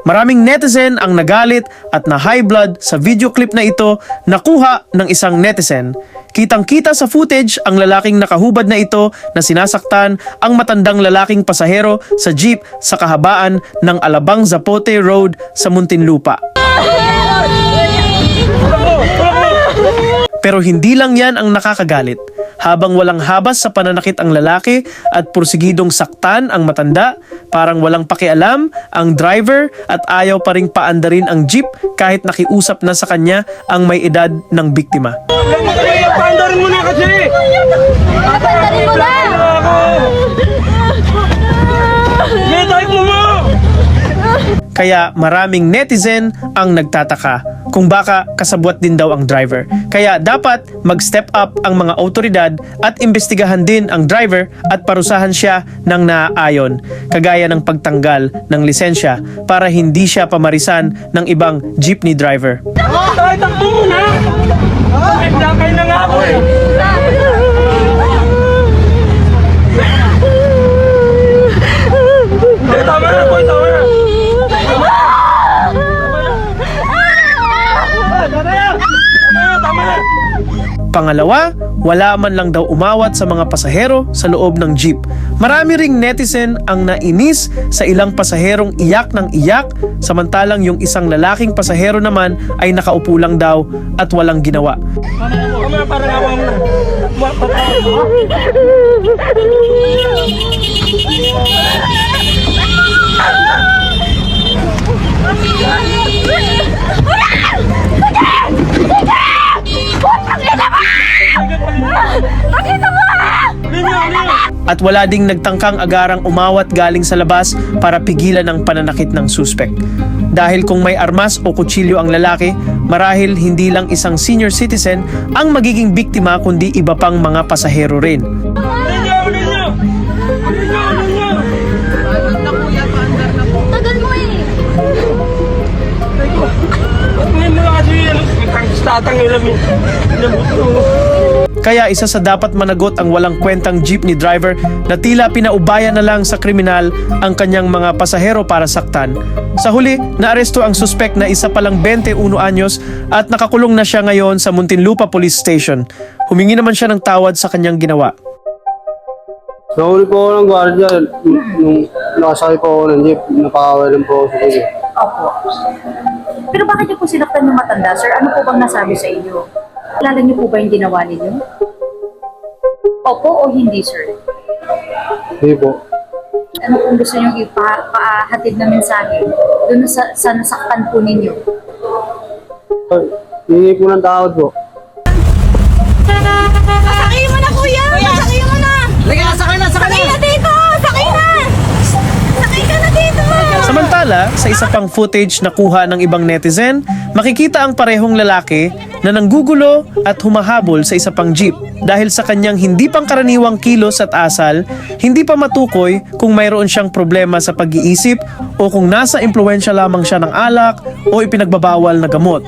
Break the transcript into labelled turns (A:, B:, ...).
A: Maraming netizen ang nagalit at na high blood sa video clip na ito na kuha ng isang netizen. Kitang-kita sa footage ang lalaking nakahubad na ito na sinasaktan ang matandang lalaking pasahero sa jeep sa kahabaan ng Alabang Zapote Road sa Muntinlupa. Pero hindi lang yan ang nakakagalit. Habang walang habas sa pananakit ang lalaki at porsigidong saktan ang matanda, parang walang pakialam ang driver at ayaw pa ring paandarin ang jeep kahit nakiusap na sa kanya ang may edad ng biktima.
B: Paandarin mo na kasi!
C: Paandarin mo na!
A: Kaya maraming netizen ang nagtataka kung baka kasabwat din daw ang driver. Kaya dapat mag-step up ang mga autoridad at imbestigahan din ang driver at parusahan siya ng naaayon, kagaya ng pagtanggal ng lisensya para hindi siya pamarisan ng ibang jeepney driver.
B: Tayo, takbo mo na! Nagdakay na nga ako eh! Tama na po, tama na!
A: Pangalawa, wala man lang daw umawat sa mga pasahero sa loob ng jeep. Marami ring netizen ang nainis sa ilang pasaherong iyak ng iyak, samantalang yung isang lalaking pasahero naman ay nakaupo lang daw at walang ginawa. At wala ding nagtangkang agarang umawat galing sa labas para pigilan ang pananakit ng suspect. Dahil kung may armas o kutsilyo ang lalaki, marahil hindi lang isang senior citizen ang magiging biktima kundi iba pang mga pasahero rin.
C: Tagal mo eh!
A: Kaya isa sa dapat managot ang walang kwentang jeepney driver na tila pinaubayan na lang sa kriminal ang kanyang mga pasahero para saktan. Sa huli, naaresto ang suspect na isa palang 21 anyos at nakakulong na siya ngayon sa Muntinlupa Police Station. Humingi naman siya ng tawad sa kanyang ginawa.
D: Nahuli po ako ng gwardiya nung nakasakay po ako ng jeep, napakawal lang po ako sa jeep.
E: Opo. Pero bakit niyo po sinaktan yung matanda, sir? Ano po bang nasabi sa inyo? Kilala niyo po ba yung ginawa ninyo? Opo o hindi, sir?
D: Hindi po.
E: Ano kung gusto niyo ipahatid na mensahe doon sa nasaktan po ninyo?
D: Hindi po ng tawad po.
C: Sakay mo na, kuya! Sakay mo na! Sakay na dito! Sakay na! Sakay ka na dito!
A: Samantala, sa isa pang footage na kuha ng ibang netizen, makikita ang parehong lalaki na nanggugulo at humahabol sa isa pang jeep. Dahil sa kanyang hindi pangkaraniwang kilos at asal, hindi pa matukoy kung mayroon siyang problema sa pag-iisip o kung nasa impluwensya lamang siya ng alak o ipinagbabawal na gamot.